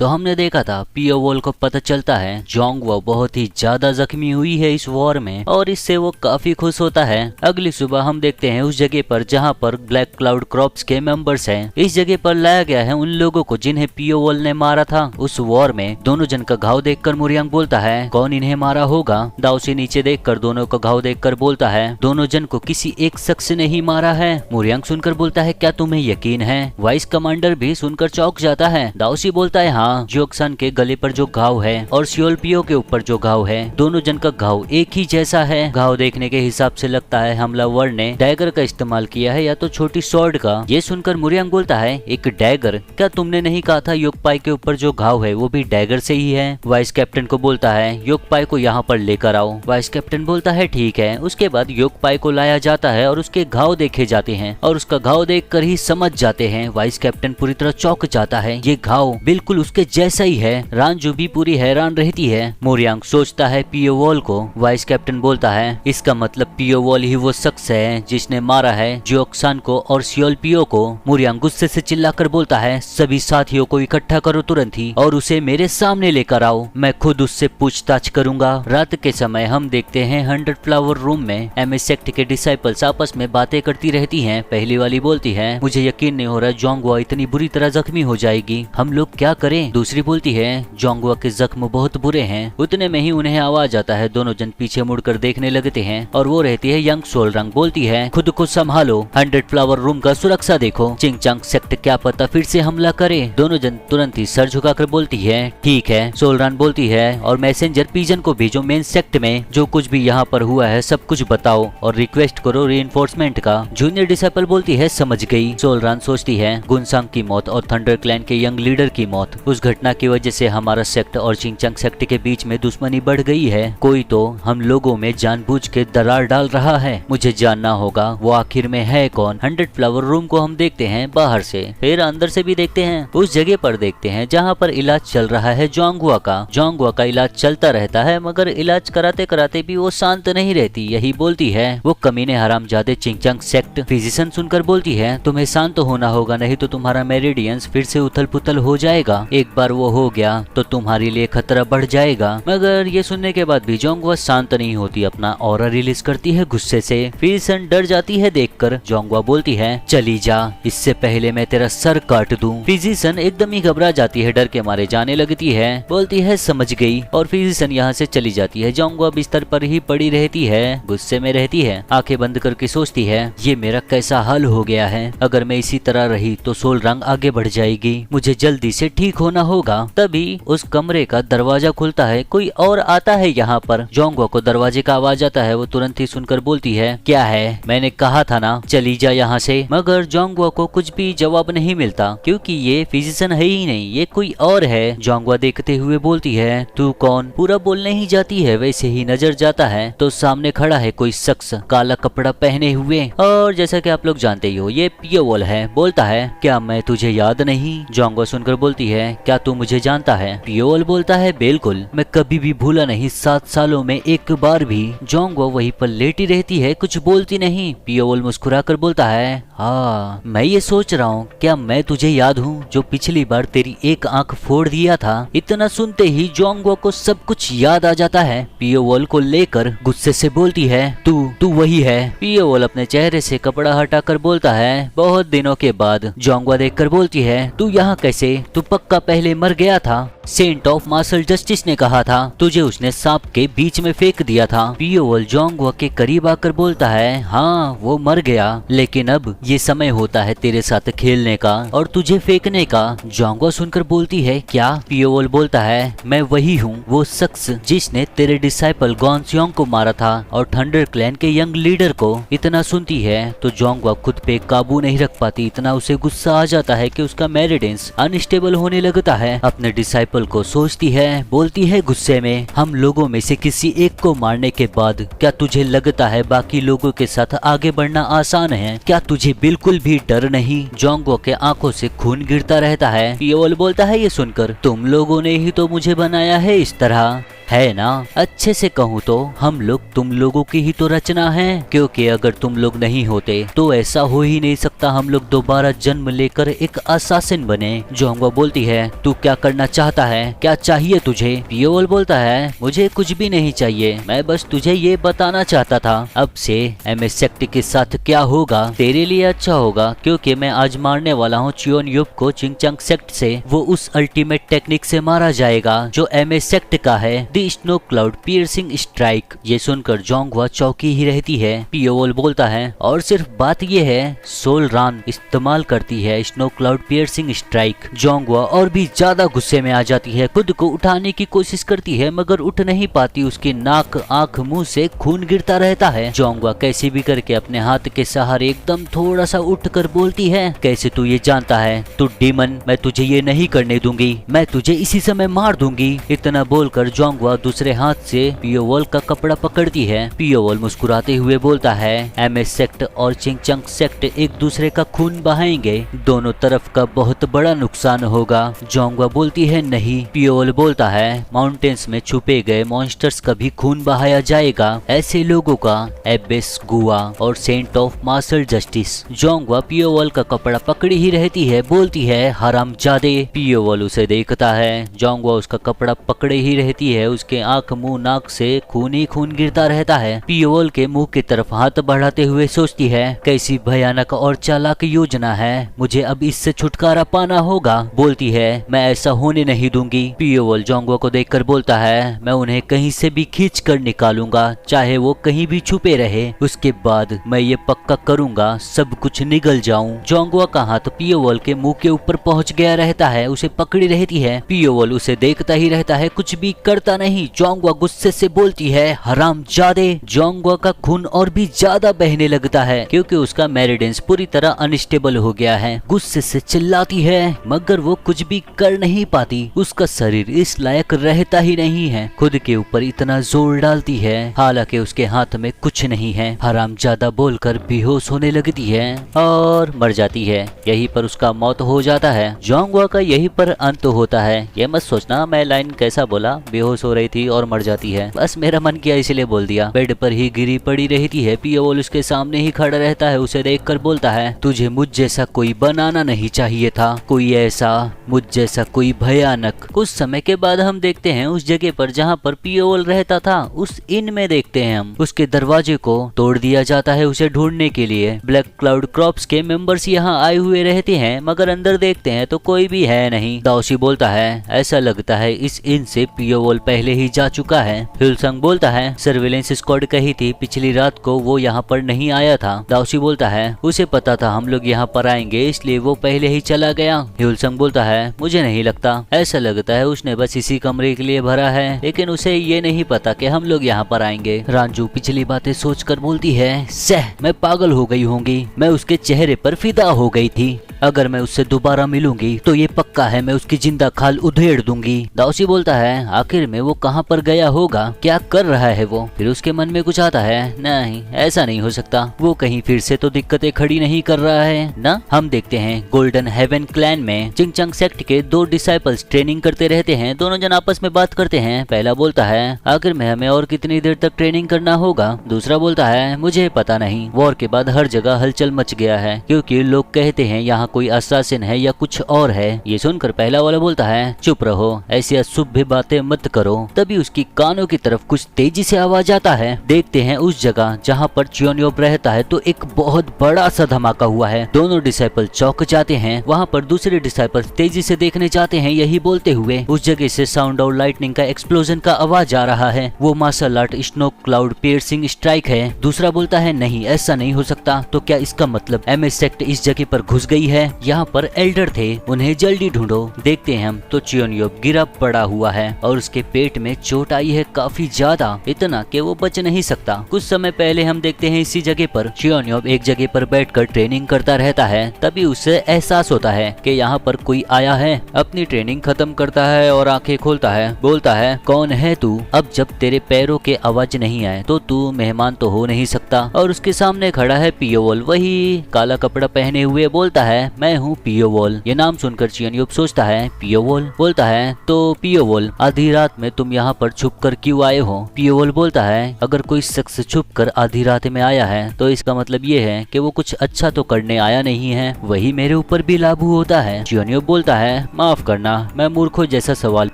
तो हमने देखा था पियो वॉल को पता चलता है जोंगवो बहुत ही ज्यादा जख्मी हुई है इस वॉर में और इससे वो काफी खुश होता है। अगली सुबह हम देखते हैं उस जगह पर जहाँ पर ब्लैक क्लाउड क्रॉप्स के मेंबर्स हैं। इस जगह पर लाया गया है उन लोगों को जिन्हें पियो वॉल ने मारा था उस वॉर में। दोनों जन का घाव देखकर मुरियांग बोलता है कौन इन्हें मारा होगा। दाओसी नीचे देखकर दोनों का घाव देखकर बोलता है दोनों जन को किसी एक शख्स ने ही मारा है। मुरियांग सुनकर बोलता है क्या तुम्हें यकीन है। वाइस कमांडर भी सुनकर चौंक जाता है। दाओसी बोलता है हाँ, जियोक्सान के गले पर जो घाव है और सियोलपियो के ऊपर जो घाव है दोनों जन का घाव एक ही जैसा है। घाव देखने के हिसाब से लगता है हमलावर ने डैगर का इस्तेमाल किया है या तो छोटी स्वॉर्ड का। ये सुनकर मुरियांग बोलता है एक डैगर, क्या तुमने नहीं कहा था योकपाई के ऊपर जो घाव है वो भी डैगर से ही है। वाइस कैप्टन को बोलता है योकपाई को यहाँ पर लेकर आओ। वाइस कैप्टन बोलता है ठीक है। उसके बाद योकपाई को लाया जाता है और उसके घाव देखे जाते हैं और उसका घाव देखकर ही समझ जाते हैं। वाइस कैप्टन पूरी तरह चौंक जाता है, ये घाव बिल्कुल उसके जैसा ही है। रांझू भी पूरी हैरान रहती है। मुरियांग सोचता है पियो वॉल को। वाइस कैप्टन बोलता है इसका मतलब पियो वॉल ही वो शख्स है जिसने मारा है जियोक्सान को और सियोलपियो को। मुरियांग गुस्से से चिल्लाकर बोलता है सभी साथियों को इकट्ठा करो तुरंत ही और उसे मेरे सामने लेकर आओ, मैं खुद उससे पूछताछ करूंगा। रात के समय हम देखते हैं 100 फ्लावर रूम में एमए सेक्ट के डिसाइपल्स आपस में बातें करती रहती हैं। पहली वाली बोलती है मुझे यकीन नहीं हो रहा जोंगवा इतनी बुरी तरह जख्मी हो जाएगी, हम लोग क्या करें। दूसरी बोलती है जोंगवा के जख्म बहुत बुरे हैं। उतने में ही उन्हें आवाज आता है। दोनों जन पीछे मुड़कर देखने लगते हैं और वो रहती है यंग सोलरंग। बोलती है खुद को संभालो, 100 फ्लावर रूम का सुरक्षा देखो, चिंगचांग सेक्ट क्या पता फिर से हमला करे। दोनों जन तुरंत ही सर झुकाकर बोलती है ठीक है। सोलरन बोलती है और मैसेंजर पिजन को भेजो मेन सेक्ट में, जो कुछ भी यहाँ पर हुआ है सब कुछ बताओ और रिक्वेस्ट करो रीइंफोर्समेंट का। जूनियर डिसाइपल बोलती है समझ गई। सोलरन सोचती है गुनसांग की मौत और थंडर क्लैन के यंग लीडर की मौत, उस घटना की वजह से हमारा सेक्ट और चिंगचांग सेक्ट के बीच में दुश्मनी बढ़ गई है। कोई तो हम लोगों में जानबूझ के दरार डाल रहा है, मुझे जानना होगा वो आखिर में है कौन। 100 फ्लावर रूम को हम देखते हैं बाहर से, फिर अंदर से भी देखते हैं। उस जगह पर देखते हैं जहाँ पर इलाज चल रहा है जोंगवा का। जोंगवा का इलाज चलता रहता है मगर इलाज कराते कराते भी वो शांत नहीं रहती। यही बोलती है वो कमीने हरामजादे चिंगचांग सेक्ट। फिजिशियन सुनकर बोलती है तुम्हें शांत होना होगा, नहीं तो तुम्हारा मेरिडियंस फिर से उथल पुथल हो जाएगा। एक बार वो हो गया तो तुम्हारे लिए खतरा बढ़ जाएगा। मगर ये सुनने के बाद भी जोंगवा शांत नहीं होती, अपना ऑरा रिलीज करती है गुस्से से। फिजिशियन डर जाती है देखकर। जोंगवा बोलती है चली जा, इससे पहले मैं तेरा सर काट दूं। फिजिशियन एकदम ही घबरा जाती है, डर के मारे जाने लगती है। बोलती है समझ गई और फिजिशियन यहाँ से चली जाती है। जोंगवा बिस्तर पर ही पड़ी रहती है, गुस्से में रहती है। आंखें बंद करके सोचती है ये मेरा कैसा हाल हो गया है। अगर मैं इसी तरह रही तो सोलरंग आगे बढ़ जाएगी, मुझे जल्दी से ठीक होना होगा। तभी उस कमरे का दरवाजा खुलता है, कोई और आता है यहाँ पर। जोंगवा को दरवाजे का आवाज आता है। वो तुरंत ही सुनकर बोलती है क्या है, मैंने कहा था ना चली जा यहाँ से। मगर जोंगवा को कुछ भी जवाब नहीं मिलता क्योंकि ये फिजिशियन है ही नहीं, ये कोई और है। जोंगवा देखते हुए बोलती है तू कौन। पूरा बोलने ही जाती है, वैसे ही नजर जाता है तो सामने खड़ा है कोई शख्स काला कपड़ा पहने हुए, और जैसा कि आप लोग जानते ही हो ये पियो वॉल है। बोलता है क्या मैं तुझे याद नहीं। जोंगवा सुनकर बोलती है क्या तू मुझे जानता है। पियो वॉल बोलता है बिल्कुल, मैं कभी भी भूला नहीं, 7 सालों में एक बार भी। जोंगवा वहीं पर लेटी रहती है, कुछ बोलती नहीं। पियो वॉल मुस्कुराकर बोलता है हाँ मैं ये सोच रहा हूँ क्या मैं तुझे याद हूँ जो पिछली बार तेरी एक आंख फोड़ दिया था। इतना सुनते ही जोंगवा को सब कुछ याद आ जाता है। पियो वॉल को लेकर गुस्से से बोलती है तू वही है। पियो वॉल अपने चेहरे से कपड़ा हटाकर बोलता है बहुत दिनों के बाद। जोंगवा देखकर बोलती है तू यहाँ कैसे, तू पक्का पहले मर गया था। सेंट ऑफ मार्शल जस्टिस ने कहा था तुझे उसने सांप के बीच में फेंक दिया था। पियो वॉल जोंगवा के करीब आकर बोलता है हाँ वो मर गया, लेकिन अब ये समय होता है तेरे साथ खेलने का और तुझे फेंकने का। जोंगवा सुनकर बोलती है क्या। पियो वॉल बोलता है मैं वही हूँ, वो शख्स जिसने तेरे डिसाइपल गॉन्सियोंग को मारा था और थंडर क्लैन के यंग लीडर को। इतना सुनती है तो जोंगवा खुद पे काबू नहीं रख पाती, इतना उसे गुस्सा आ जाता है कि उसका मेरिडेंस अनस्टेबल होने लगता है। अपने डिसाइपल को सोचती है, बोलती है गुस्से में हम लोगों में से किसी एक को मारने के बाद क्या तुझे लगता है बाकी लोगों के साथ आगे बढ़ना आसान है। क्या तुझे बिल्कुल भी डर नहीं। जोंगवा के आंखों से खून गिरता रहता है। पियो वॉल बोलता है ये सुनकर तुम लोगों ने ही तो मुझे बनाया है इस तरह, है ना। अच्छे से कहूँ तो हम लोग तुम लोगों की ही तो रचना है, क्योंकि अगर तुम लोग नहीं होते तो ऐसा हो ही नहीं सकता हम लोग दोबारा जन्म लेकर एक असासिन बने। जोंगवा बोलती है तू क्या करना चाहता है, क्या चाहिए तुझे? पियोल बोलता है मुझे कुछ भी नहीं चाहिए, मैं बस तुझे ये बताना चाहता था अब से MS सेक्ट के साथ क्या होगा तेरे लिए अच्छा होगा, क्योंकि मैं आज मारने वाला हूँ चियोन युप को चिंगचंग सेक्ट से। वो उस अल्टीमेट टेक्निक से मारा जाएगा जो MS सेक्ट का है, the snow cloud piercing strike. ये सुनकर जोंगवा चौकी ही रहती है। पियोल बोलता है और सिर्फ बात ये है सोल रान इस्तेमाल करती है स्नो क्लाउड पियर्सिंग स्ट्राइक। जोंगवा और भी ज्यादा गुस्से में आ जाती है, खुद को उठाने की कोशिश करती है मगर उठ नहीं पाती। उसकी नाक आंख मुंह से खून गिरता रहता है। जोंगवा कैसे भी करके अपने हाथ के सहारे एकदम थोड़ा सा उठकर बोलती है कैसे तू ये जानता है, तू डीमन, मैं तुझे ये नहीं करने दूंगी, मैं तुझे इसी समय मार दूंगी। इतना बोलकर जोंगवा दूसरे हाथ से पियोवल का कपड़ा पकड़ती है। पियोवल मुस्कुराते हुए बोलता है MS सेक्ट और चिंगचंग सेक्ट एक दूसरे का खून बहाएंगे, दोनों तरफ का बहुत बड़ा नुकसान होगा। जोंगवा बोलती है नहीं। पियोवल बोलता है माउंटेन्स में छुपे गए मॉन्स्टर्स का भी खून बहाया जाएगा, ऐसे लोगों का एबेस, गुआ और सेंट ऑफ मार्शल जस्टिस। जोंगवा पियोवल का कपड़ा पकड़ी ही रहती है, बोलती है हरामजादे। पियोवल उसे देखता है, जोंगवा उसका कपड़ा पकड़े ही रहती है, उसके आंख मुंह नाक से खून ही खून गिरता रहता है। पियोवल के मुंह की तरफ हाथ बढ़ाते हुए सोचती है कैसी भयानक और चालाक योजना है, मुझे अब इससे छुटकारा पाना होगा। बोलती है मैं ऐसा होने नहीं दूंगी। पियोवल जोंगवा को देखकर बोलता है मैं उन्हें कहीं से भी खींच कर निकालूंगा, चाहे वो कहीं भी छुपे रहे, उसके बाद मैं ये पक्का करूंगा सब कुछ निगल जाऊं। जोंगवा का हाथ पियोवल के मुंह के ऊपर पहुंच गया रहता है, उसे पकड़ी रहती है। पियोवल उसे देखता ही रहता है, कुछ भी करता नहीं। जोंगवा गुस्से से बोलती है हरामजादे। जोंगवा का खून और भी ज्यादा बहने लगता है क्योंकि उसका मेरिडेंस पूरी तरह अनस्टेबल हो गया है। गुस्से से चिल्लाती है मगर वो कुछ भी कर नहीं पाती, उसका शरीर इस लायक रहता ही नहीं है। खुद के ऊपर इतना जोर डालती है, हालांकि उसके हाथ में कुछ नहीं है। हरामजादा बोलकर बेहोश होने लगती है और मर जाती है। यहीं पर उसका मौत हो जाता है। जोंगवा का यहीं पर अंत होता है। ये मत सोचना मैं लाइन कैसा बोला, बेहोश हो रही थी और मर जाती है, बस मेरा मन किया इसलिए बोल दिया। बेड पर ही गिरी पड़ी रहती है। पियोवल उसके सामने ही खड़ा रहता है, उसे देखकर बोलता है तुझे मुझ जैसा कोई बनाना नहीं चाहिए था, कोई ऐसा मुझ जैसा कोई भयानक। कुछ समय के बाद हम देखते हैं उस जगह पर जहाँ पर पियोवल रहता था, उस इन में देखते हैं हम उसके दरवाजे को तोड़ दिया जाता है उसे ढूंढने के लिए। ब्लैक क्लाउड क्रॉप्स के मेंबर्स यहाँ आए हुए रहते हैं मगर अंदर देखते हैं तो कोई भी है नहीं। दाओशी बोलता है ऐसा लगता है इस इन से पियोवल पहले ही जा चुका है। हिलसंग बोलता है सर्विलेंस स्क्वाड कही थी पिछली रात को वो यहाँ पर नहीं आया था। दाओशी बोलता है उसे पता था हम लोग यहाँ पर आएंगे इसलिए वो पहले ही चला गया। हिलसंग बोलता है मुझे नहीं लगता, ऐसा लगता है उसने बस इसी कमरे के लिए भरा है, लेकिन उसे ये नहीं पता कि हम लोग यहाँ पर आएंगे। रांझू पिछली बातें सोचकर बोलती है सह मैं पागल हो गई होंगी, मैं उसके चेहरे पर फिदा हो गई थी, अगर मैं उससे दोबारा मिलूंगी तो ये पक्का है मैं उसकी जिंदा खाल उधेड़ दूंगी। दाओशी बोलता है आखिर में वो कहाँ पर गया होगा, क्या कर रहा है वो? फिर उसके मन में कुछ आता है, नहीं ऐसा नहीं हो सकता, वो कहीं फिर से तो दिक्कतें खड़ी नहीं कर रहा है ना। हम देखते हैं गोल्डन हेवन क्लैन में चिंगचंग सेक्ट के 2 डिसाइपल्स ट्रेनिंग करते रहते हैं। दोनों जन आपस में बात करते हैं। पहला बोलता है आखिर में हमें और कितनी देर तक ट्रेनिंग करना होगा? दूसरा बोलता है मुझे पता नहीं, वॉर के बाद हर जगह हलचल मच गया है क्योंकि लोग कहते हैं यहाँ कोई असासिन है या कुछ और है। ये सुनकर पहला वाला बोलता है चुप रहो, ऐसी अशुभ बातें मत करो। तभी उसकी कानों की तरफ कुछ तेजी से आवाज आता है। देखते हैं उस जगह जहाँ पर चियोनियोब रहता है तो एक बहुत बड़ा सा धमाका हुआ है। दोनों डिसाइपल चौंक जाते हैं। वहाँ पर दूसरे डिसाइपल तेजी से देखने जाते हैं, यही बोलते हुए उस जगह से साउंड और लाइटनिंग का एक्सप्लोजन का आवाज आ रहा है। वो martial art snow cloud piercing strike है। दूसरा बोलता है नहीं ऐसा नहीं हो सकता, तो क्या इसका मतलब MS सेक्ट इस जगह पर घुस गई है? यहाँ पर एल्डर थे, उन्हें जल्दी ढूंढो। देखते हैं हम तो चियोनियोब गिरा पड़ा हुआ है और उसके पेट में चोट आई है काफी ज्यादा, इतना कि वो बच नहीं सकता। कुछ समय पहले हम देखते हैं इसी जगह पर चियोनियोब एक जगह पर बैठकर ट्रेनिंग करता रहता है। तभी उसे एहसास होता है कि यहाँ पर कोई आया है। अपनी ट्रेनिंग खत्म करता है और आंखें खोलता है। बोलता है कौन है तू? अब जब तेरे पैरों के आवाज नहीं आए तो तू मेहमान तो हो नहीं सकता। और उसके सामने खड़ा है पियोवल, वही काला कपड़ा पहने हुए। बोलता है मैं हूँ पियोवोल। ये नाम सुनकर चियोन्यूब सोचता है पियोवोल। बोलता है तो पियोवोल आधी रात में तुम यहाँ पर छुप कर क्यों आए हो? पियोवोल बोलता है अगर कोई शख्स छुप कर आधी रात में आया है तो इसका मतलब ये है कि वो कुछ अच्छा तो करने आया नहीं है, वही मेरे ऊपर भी लागू होता है। चियोन्यूब बोलता है माफ करना, मैं मूर्खों जैसा सवाल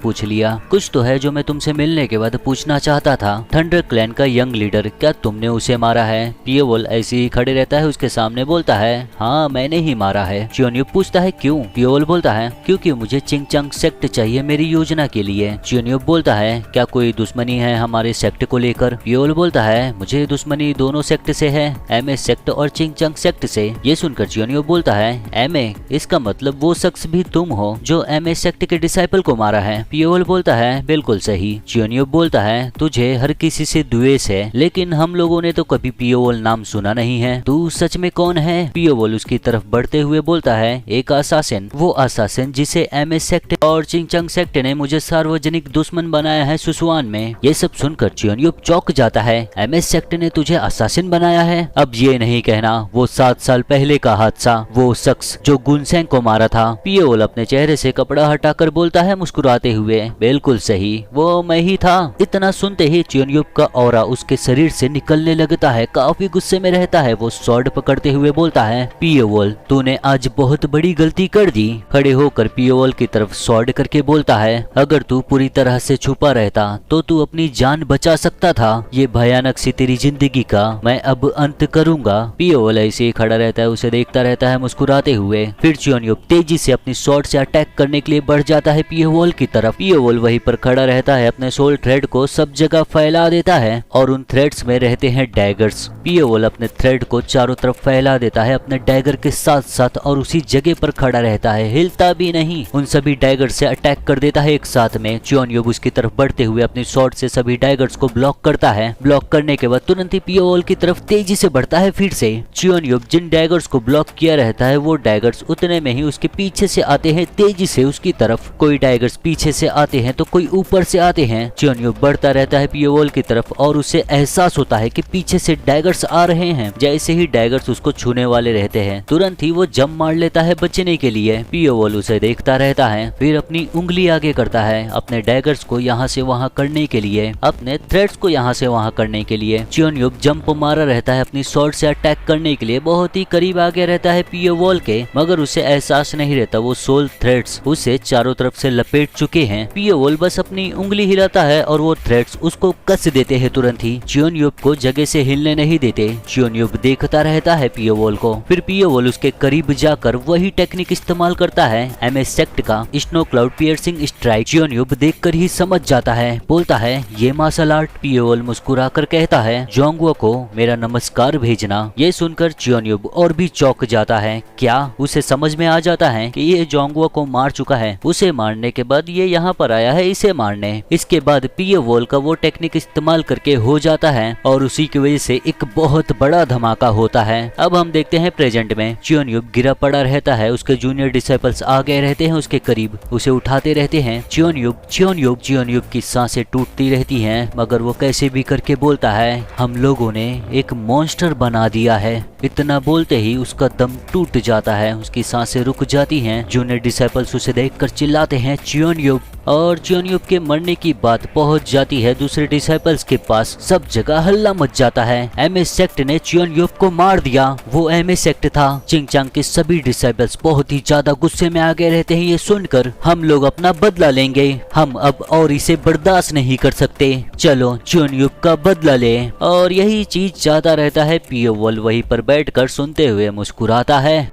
पूछ लिया। कुछ तो है जो मैं तुमसे मिलने के बाद पूछना चाहता था। थंडर क्लैन का यंग लीडर, क्या तुमने उसे मारा है? पियोवोल ऐसे ही खड़े रहता है उसके सामने। बोलता है हाँ मैंने ही मारा है। चियोन्यूब पूछता है क्यों? पियोवोल बोलता है क्योंकि मुझे चिंगचांग सेक्ट चाहिए मेरी योजना के लिए। चियोन्यूब बोलता है क्या कोई दुश्मनी है हमारे सेक्ट को लेकर? पियोवोल बोलता है मुझे दुश्मनी दोनों सेक्ट से है, एमए सेक्ट और चिंगचांग सेक्ट से। ये सुनकर चियोन्यूब बोलता है एमए, इसका मतलब वो शख्स भी तुम हो जो एमए सेक्ट के डिसाइपल को मारा है? पियोवोल बोलता है बिल्कुल सही। चियोन्यूब बोलता है तुझे हर किसी से द्वेष है, लेकिन हम लोगों ने तो कभी पियोवोल नाम सुना नहीं है, तू सच में कौन है? पियोवोल उसकी तरफ बढ़ते हुए बोलता है एक असासिन, वो असासिन जिसे एमए सेक्ट और चिंगचांग सेक्ट ने मुझे सार्वजनिक दुश्मन बनाया है सुसुआन में। ये सब सुनकर चियोन्यूब चौंक जाता है। एमए सेक्ट ने तुझे असासिन बनाया है? अब ये नहीं कहना वो 7 साल पहले का हादसा, वो शख्स जो गुनसेंग को मारा था। पियोवोल अपने चेहरे से कपड़ा हटाकर बोलता है मुस्कुराते हुए बिल्कुल सही, वो मैं ही था। इतना सुनते ही चियोन्यूब का ऑरा उसके शरीर से निकलने लगता है, काफी गुस्से में रहता है। वो स्वॉर्ड पकड़ते हुए बोलता है पियोवोल तूने आज बहुत बड़ी गलती कर दी। खड़े होकर पियोवोल की तरफ स्वॉर्ड करके बोलता है अगर तू पूरी तरह से छुपा रहता तो तू अपनी जान बचा सकता था। ये भयानक सी तेरी जिंदगी का मैं अब अंत करूंगा। पियोवोल ऐसे ही खड़ा रहता है, उसे देखता रहता है मुस्कुराते हुए। फिर चियोन्यूब तेजी से अपनी स्वॉर्ड से अटैक करने के लिए बढ़ जाता है पियोवोल की तरफ। पियोवोल वहीं पर खड़ा रहता है, अपने सोल थ्रेड को सब जगह फैला देता है और उन थ्रेड्स में रहते हैं डैगर्स। पियोवोल अपने थ्रेड को चारों तरफ फैला देता है अपने डैगर के साथ साथ और उसी जगह पर खड़ा रहता है, हिलता भी नहीं। उन सभी डैगर से अटैक कर देता है एक साथ में। चियोन्यूब उसकी तरफ बढ़ते हुए अपनी स्वॉर्ड से सभी डैगर्स को ब्लॉक करता है। ब्लॉक करने के बाद तुरंत ही पियोवोल की तरफ तेजी से बढ़ता है। फिर से चियोन्यूब जिन डैगर्स को ब्लॉक किया रहता है वो डैगर्स उतने में ही उसके पीछे से आते हैं तेजी से उसकी तरफ। कोई डैगर्स पीछे से आते हैं तो कोई ऊपर से आते हैं। चियोन्यूब बढ़ता रहता है पियोवोल की तरफ और उसे एहसास होता है कि पीछे से डैगर्स आ रहे हैं। जैसे ही डैगर्स उसको छूने वाले रहते हैं तुरंत ही वो जंप मार लेता है बचने के लिए। पियोवोल उसे देखता रहता है, फिर अपनी उंगली आगे करता है अपने डैगर्स को यहाँ से वहाँ करने के लिए, अपने थ्रेड्स को यहाँ से वहाँ करने के लिए। चियोन्यूब जंप मारा रहता है अपनी स्वॉर्ड से अटैक करने के लिए, बहुत ही करीब आगे रहता है पियोवोल के, मगर उसे एहसास नहीं रहता वो सोल थ्रेड्स उसे चारों तरफ से लपेट चुके हैं। पियोवोल बस अपनी उंगली हिलाता है और वो थ्रेड्स उसको कस देते हैं तुरंत ही, चियोन्यूब को जगह से हिलने नहीं देते। चियोन्यूब देखता रहता है पियोवोल को। फिर पियोवोल उसके करीब जाकर वही टेक्निक इस्तेमाल करता है, एमए सेक्ट का स्नो क्लाउड पियर्सिंग स्ट्राइक। चियोन्यूब देखकर ही समझ जाता है, बोलता है ये मार्शल आर्ट। पियोवोल मुस्कुराकर कहता है जोंगवो को मेरा नमस्कार भेजना। ये सुनकर चियोन्यूब और भी चौंक जाता है। क्या उसे समझ में आ जाता है कि ये जोंगवो को मार चुका है, उसे मारने के बाद ये यहाँ पर आया है इसे मारने। इसके बाद पियोवोल का वो टेक्निक इस्तेमाल करके हो जाता है और उसी की वजह से एक बहुत बड़ा धमाका होता है। अब हम देखते हैं प्रेजेंट में। चियोन्यूब गिरा पड़ा रहता है, उसके जूनियर डिसाइपल्स आ गए रहते हैं उसके करीब, उसे उठाते रहते हैं। चियोन्यूब की सांसें टूटती रहती हैं, मगर वो कैसे भी करके बोलता है हम लोगों ने एक मॉन्स्टर बना दिया है। इतना बोलते ही उसका दम टूट जाता है, उसकी सांसें रुक जाती हैं। जूनियर डिसाइपल्स उसे देखकर चिल्लाते हैं चियोन्यूब, और चियोन्यूब के मरने की बात पहुंच जाती है दूसरे डिसाइपल्स के पास। सब जगह हल्ला मच जाता है, एमए सेक्ट ने चियोन्यूब को मार दिया, वो एमए सेक्ट था। चिंगचांग के सभी डिसाइपल्स बहुत ही ज्यादा गुस्से में आ गए रहते हैं ये सुनकर। हम लोग अपना बदला लेंगे, हम अब और इसे बर्दाश्त नहीं कर सकते, चलो चियोन्यूब का बदला ले। और यही चीज ज्यादा रहता है। पियोवोल वहीं पर बैठकर सुनते हुए मुस्कुराता है।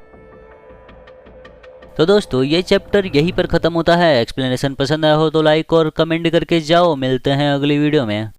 तो दोस्तों ये चैप्टर यहीं पर खत्म होता है। एक्सप्लेनेशन पसंद आया हो तो लाइक और कमेंट करके जाओ। मिलते हैं अगली वीडियो में।